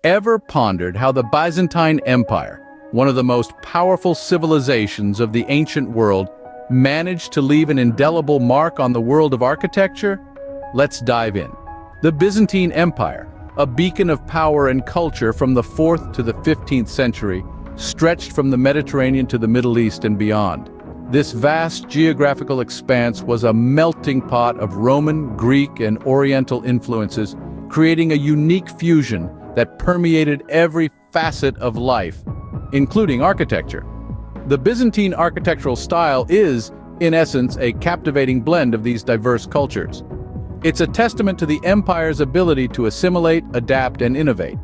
ever pondered how the Byzantine Empire, one of the most powerful civilizations of the ancient world, managed to leave an indelible mark on the world of architecture? Let's dive in. The Byzantine Empire, a beacon of power and culture from the 4th to the 15th century, stretched from the Mediterranean to the Middle East and beyond. This vast geographical expanse was a melting pot of Roman, Greek, and Oriental influences, creating a unique fusion that permeated every facet of life, including architecture. The Byzantine architectural style is, in essence, a captivating blend of these diverse cultures. It's a testament to the empire's ability to assimilate, adapt, and innovate.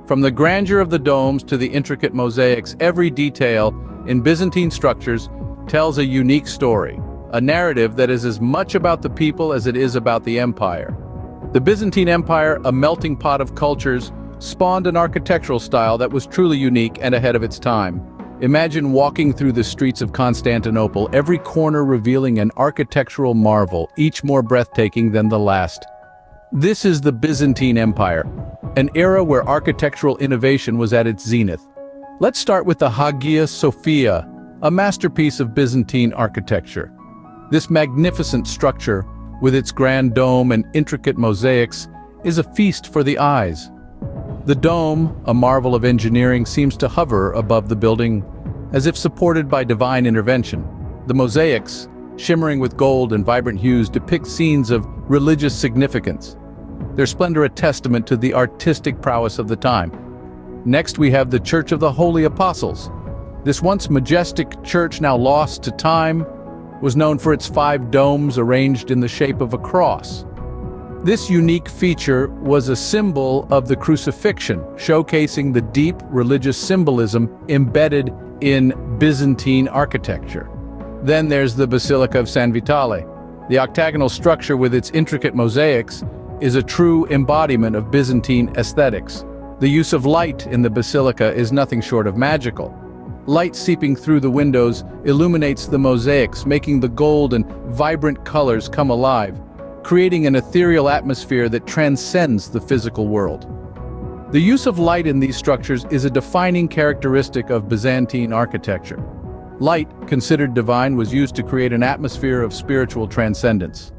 From the grandeur of the domes to the intricate mosaics, every detail in Byzantine structures tells a unique story, a narrative that is as much about the people as it is about the empire. The Byzantine Empire, a melting pot of cultures, spawned an architectural style that was truly unique and ahead of its time. Imagine walking through the streets of Constantinople, every corner revealing an architectural marvel, each more breathtaking than the last. This is the Byzantine Empire, an era where architectural innovation was at its zenith. Let's start with the Hagia Sophia, a masterpiece of Byzantine architecture. This magnificent structure, with its grand dome and intricate mosaics, is a feast for the eyes. The dome, a marvel of engineering, seems to hover above the building, as if supported by divine intervention. The mosaics, shimmering with gold and vibrant hues, depict scenes of religious significance, their splendor a testament to the artistic prowess of the time. Next, we have the Church of the Holy Apostles. This once majestic church, now lost to time, was known for its 5 domes arranged in the shape of a cross. This unique feature was a symbol of the crucifixion, showcasing the deep religious symbolism embedded in Byzantine architecture. Then there's the Basilica of San Vitale. The octagonal structure with its intricate mosaics is a true embodiment of Byzantine aesthetics. The use of light in the basilica is nothing short of magical. Light seeping through the windows illuminates the mosaics, making the gold and vibrant colors come alive, creating an ethereal atmosphere that transcends the physical world. The use of light in these structures is a defining characteristic of Byzantine architecture. Light, considered divine, was used to create an atmosphere of spiritual transcendence.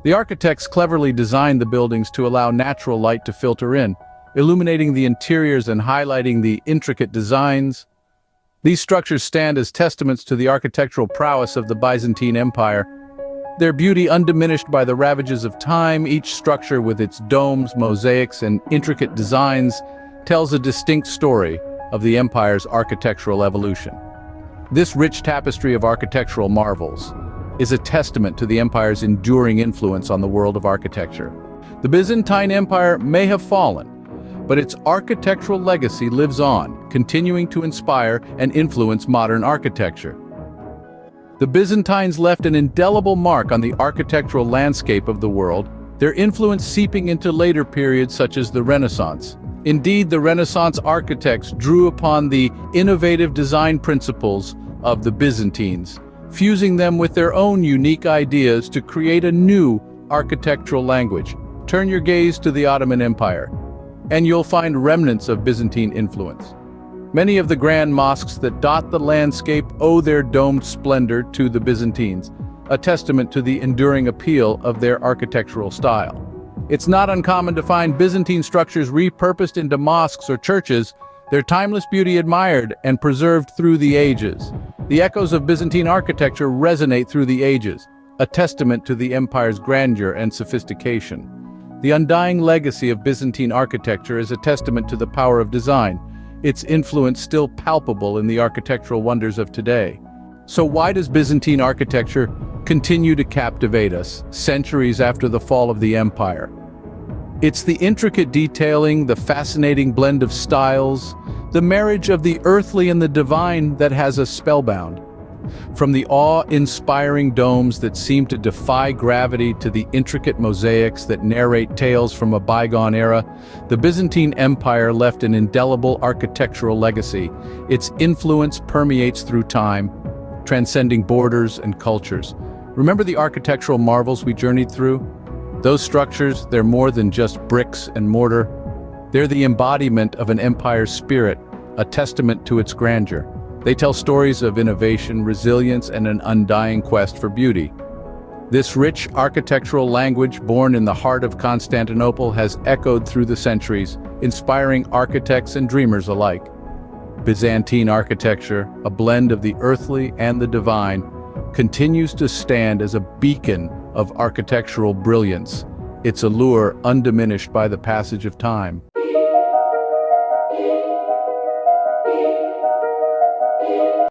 The architects cleverly designed the buildings to allow natural light to filter in, illuminating the interiors and highlighting the intricate designs. These structures stand as testaments to the architectural prowess of the Byzantine Empire, their beauty undiminished by the ravages of time. Each structure, with its domes, mosaics, and intricate designs, tells a distinct story of the empire's architectural evolution. This rich tapestry of architectural marvels is a testament to the empire's enduring influence on the world of architecture. The Byzantine Empire may have fallen, but its architectural legacy lives on, continuing to inspire and influence modern architecture. The Byzantines left an indelible mark on the architectural landscape of the world, their influence seeping into later periods such as the Renaissance. Indeed, the Renaissance architects drew upon the innovative design principles of the Byzantines, fusing them with their own unique ideas to create a new architectural language. Turn your gaze to the Ottoman Empire, and you'll find remnants of Byzantine influence. Many of the grand mosques that dot the landscape owe their domed splendor to the Byzantines, a testament to the enduring appeal of their architectural style. It's not uncommon to find Byzantine structures repurposed into mosques or churches, their timeless beauty admired and preserved through the ages. The echoes of Byzantine architecture resonate through the ages, a testament to the empire's grandeur and sophistication. The undying legacy of Byzantine architecture is a testament to the power of design, its influence still palpable in the architectural wonders of today. So why does Byzantine architecture continue to captivate us, centuries after the fall of the empire? It's the intricate detailing, the fascinating blend of styles, the marriage of the earthly and the divine that has us spellbound. From the awe-inspiring domes that seem to defy gravity to the intricate mosaics that narrate tales from a bygone era, the Byzantine Empire left an indelible architectural legacy. Its influence permeates through time, transcending borders and cultures. Remember the architectural marvels we journeyed through? Those structures, they're more than just bricks and mortar. They're the embodiment of an empire's spirit, a testament to its grandeur. They tell stories of innovation, resilience, and an undying quest for beauty. This rich architectural language, born in the heart of Constantinople, has echoed through the centuries, inspiring architects and dreamers alike. Byzantine architecture, a blend of the earthly and the divine, continues to stand as a beacon of architectural brilliance, its allure undiminished by the passage of time.